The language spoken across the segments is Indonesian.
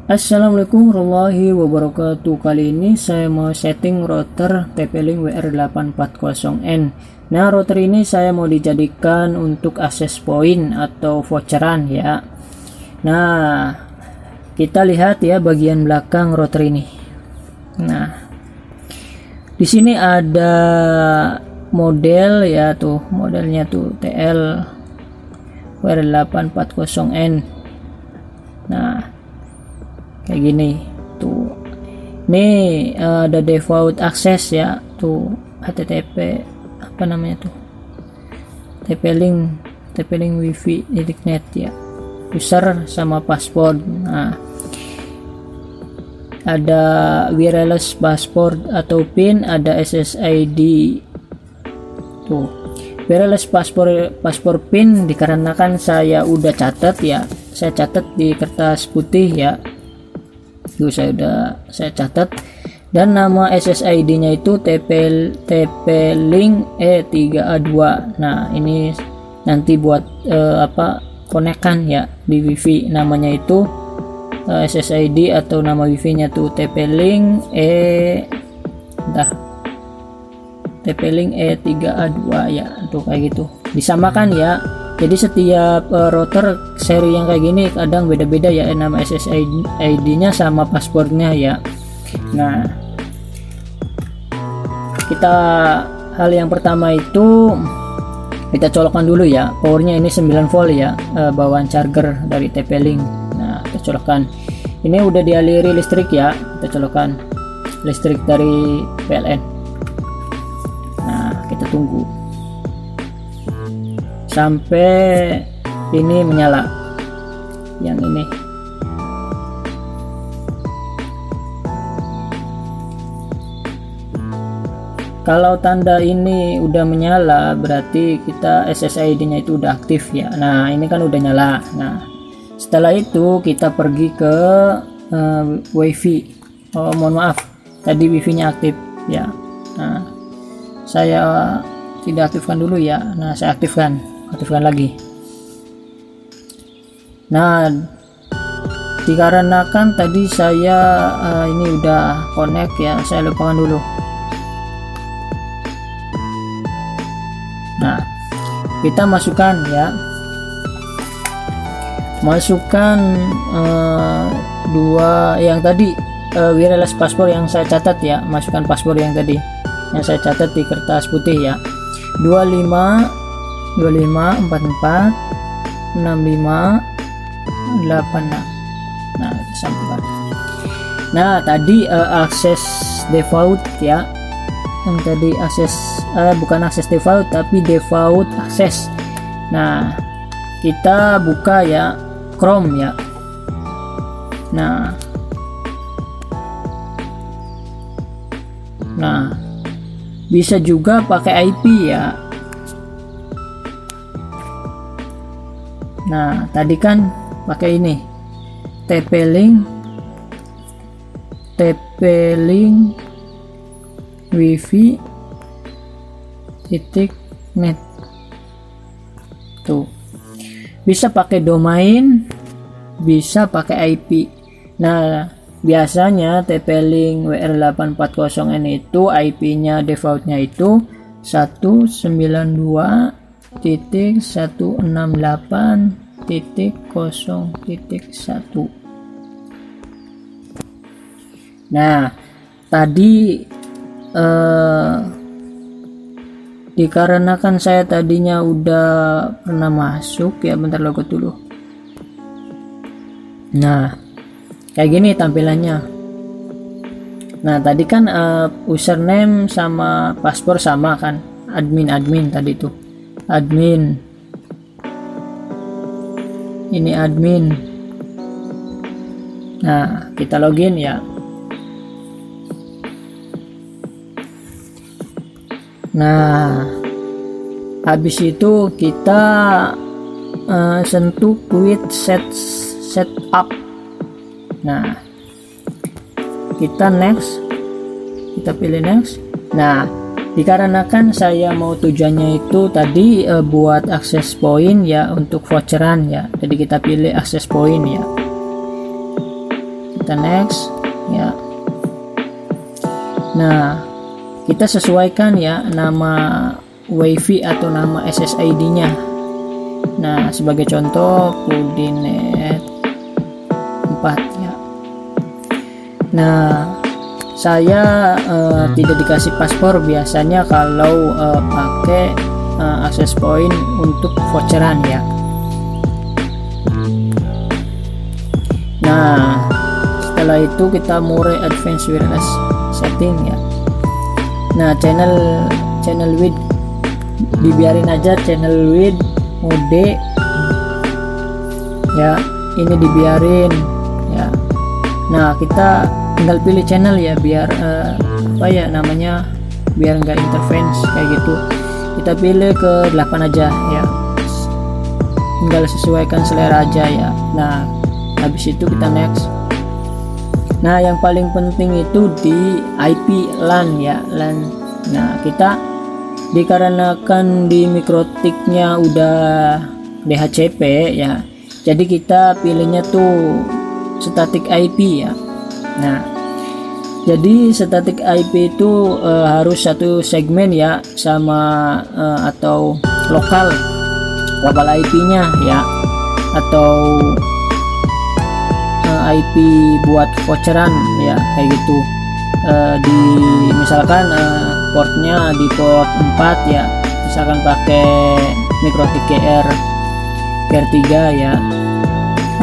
Assalamualaikum warahmatullahi wabarakatuh. Kali ini saya mau setting router TP-Link WR840N. Nah, router ini saya mau dijadikan untuk akses point atau voucheran ya. Nah, kita lihat ya bagian belakang router ini. Nah, di sini ada model ya, tuh modelnya tuh TL WR840N. Nah, kayak gini tuh, nih ada default access ya, tuh HTTP apa namanya tuh, TP-Link wifi net ya, user sama password. Nah, ada wireless password atau pin, ada SSID tuh. Wireless password pin dikarenakan saya udah catat ya, saya catat di kertas putih ya. Saya catat, dan nama SSID-nya itu TP-Link E3A2. Nah, ini nanti buat konekan ya di wifi, namanya itu SSID atau nama wifi-nya tuh TP-Link TP-Link E3A2 ya, tuh kayak gitu. Disamakan ya. Jadi setiap router seri yang kayak gini kadang beda-beda ya nama SSID-nya sama passwordnya ya. Nah, hal yang pertama itu kita colokkan dulu ya. Powernya ini 9 volt ya, bawaan charger dari TP-Link. Nah, kita colokkan. Ini udah dialiri listrik ya, kita colokkan listrik dari PLN. Nah, kita tunggu sampai ini menyala, yang ini. Kalau tanda ini udah menyala berarti kita SSID-nya itu udah aktif ya. Nah, ini kan udah nyala. Nah, setelah itu kita pergi ke wifi. Oh, mohon maaf, tadi wifi-nya aktif ya. Nah, saya tidak aktifkan dulu ya. Nah, saya aktifkan lagi. Nah, dikarenakan tadi saya ini udah connect ya, saya lupakan dulu. Nah, kita masukkan ya, dua yang tadi, wireless password yang saya catat ya, masukkan password yang tadi yang saya catat di kertas putih ya, 25446586. Nah, disambungkan. Nah, tadi akses default ya, yang tadi bukan akses default tapi default akses. Nah, kita buka ya Chrome ya. Nah, bisa juga pakai IP ya. Nah, tadi kan pakai ini TP-Link wifi net tuh. Bisa pakai domain, bisa pakai IP. Nah, biasanya TP-Link WR840N itu IP-nya defaultnya itu 192.168.0.1. Nah, tadi dikarenakan saya tadinya udah pernah masuk ya, bentar logot dulu. Nah, kayak gini tampilannya. Nah, tadi kan username sama password sama kan, admin tadi tuh, admin, ini admin. Nah, kita login ya. Nah, habis itu kita sentuh quick setup. Nah, kita pilih next. Nah, dikarenakan saya mau tujuannya itu tadi buat akses point ya, untuk voucheran ya, jadi kita pilih akses point ya. kita next ya. Nah, kita sesuaikan ya nama WiFi atau nama SSID nya. Nah, sebagai contoh Pudinet 4 ya. Nah, saya tidak dikasih paspor biasanya kalau pakai akses point untuk voucheran ya. Nah, setelah itu kita mulai advance wireless setting ya. Nah, channel width dibiarin aja, channel width mode ya, ini dibiarin ya. Nah, kita tinggal pilih channel ya, biar apa ya namanya, biar nggak interference kayak gitu. Kita pilih ke 8 aja ya, tinggal sesuaikan selera aja ya. Nah, habis itu kita next. Nah, yang paling penting itu di IP LAN ya, LAN. Nah, kita dikarenakan di mikrotiknya udah DHCP ya, jadi kita pilihnya tuh static IP ya. Nah, jadi static IP itu harus satu segmen ya, sama atau lokal IP-nya ya, atau IP buat voucheran ya, kayak gitu. Di misalkan portnya di port 4 ya, misalkan pakai mikrotik GR3 ya,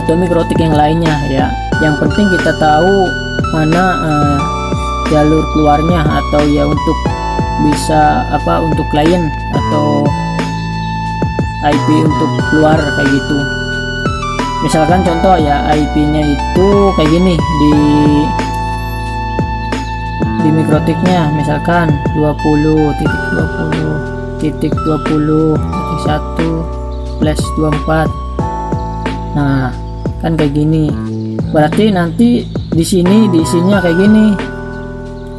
atau mikrotik yang lainnya ya. Yang penting kita tahu mana jalur keluarnya, atau ya untuk bisa apa, untuk klien atau IP untuk keluar kayak gitu. Misalkan contoh ya, IP-nya itu kayak gini di mikrotiknya, misalkan 20.20.20.1/24. Nah, kan kayak gini. Berarti nanti di sini diisinya kayak gini,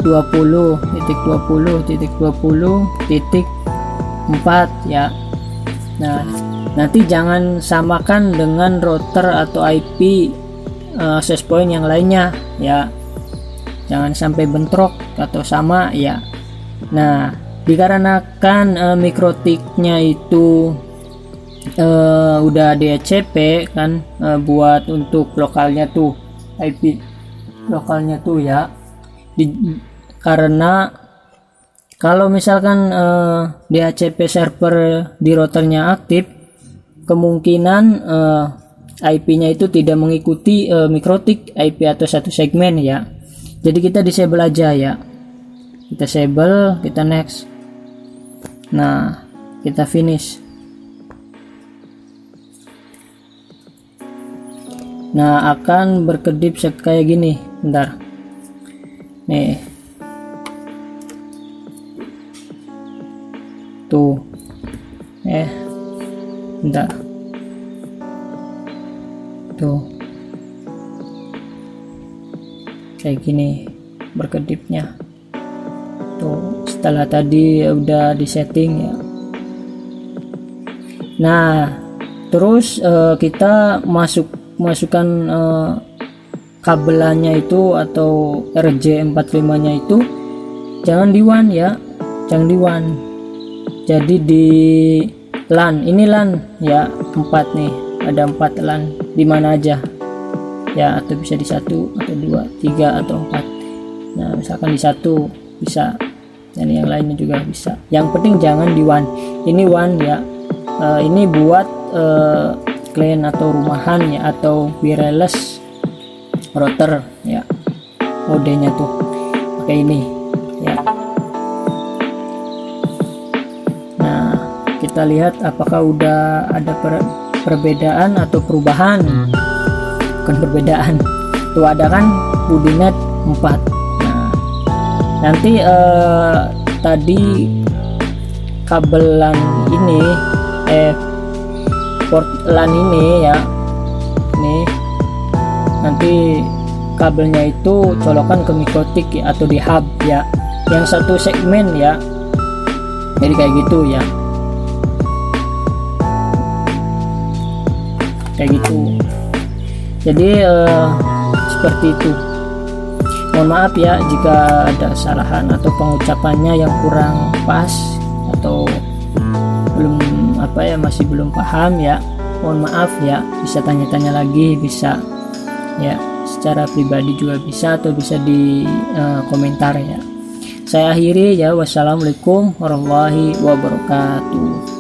20.20.20.4 ya. Nah, nanti jangan samakan dengan router atau IP access point yang lainnya ya, jangan sampai bentrok atau sama ya. Nah, dikarenakan mikrotiknya itu udah DHCP kan, buat untuk lokalnya tuh, IP lokalnya tuh ya. Karena kalau misalkan DHCP server di routernya aktif, kemungkinan IP-nya itu tidak mengikuti mikrotik IP atau satu segmen ya. Jadi kita disable aja ya, kita disable, kita next. Nah, kita finish. Nah, akan berkedip kayak gini. Bentar nih, tuh bentar tuh kayak gini berkedipnya tuh, setelah tadi udah di setting ya. Nah, terus kita masukkan kabelannya itu atau RJ45 nya itu jangan di WAN ya, jangan di WAN. Jadi di LAN, ini LAN ya, 4 nih, ada 4 LAN di mana aja ya, atau bisa di 1 atau 2, 3 atau 4. Nah, misalkan di 1 bisa, dan yang lainnya juga bisa. Yang penting jangan di WAN. Ini WAN ya, ini buat klien atau rumahan ya, atau wireless router ya, modenya tuh pakai ini ya. Nah, kita lihat apakah udah ada perbedaan atau perubahan. Bukan perbedaan, tuh ada kan Pudinet 4. Nah, nanti tadi kabel LAN ini port LAN ini ya, nih nanti kabelnya itu colokan ke mikrotik ya, atau di hub ya, yang satu segmen ya. Jadi kayak gitu ya, kayak gitu. Jadi seperti itu. Mohon maaf ya jika ada kesalahan atau pengucapannya yang kurang pas atau belum masih belum paham ya. Mohon maaf ya, bisa tanya-tanya lagi, bisa ya secara pribadi juga bisa, atau bisa di komentar ya. Saya akhiri ya, wassalamualaikum warahmatullahi wabarakatuh.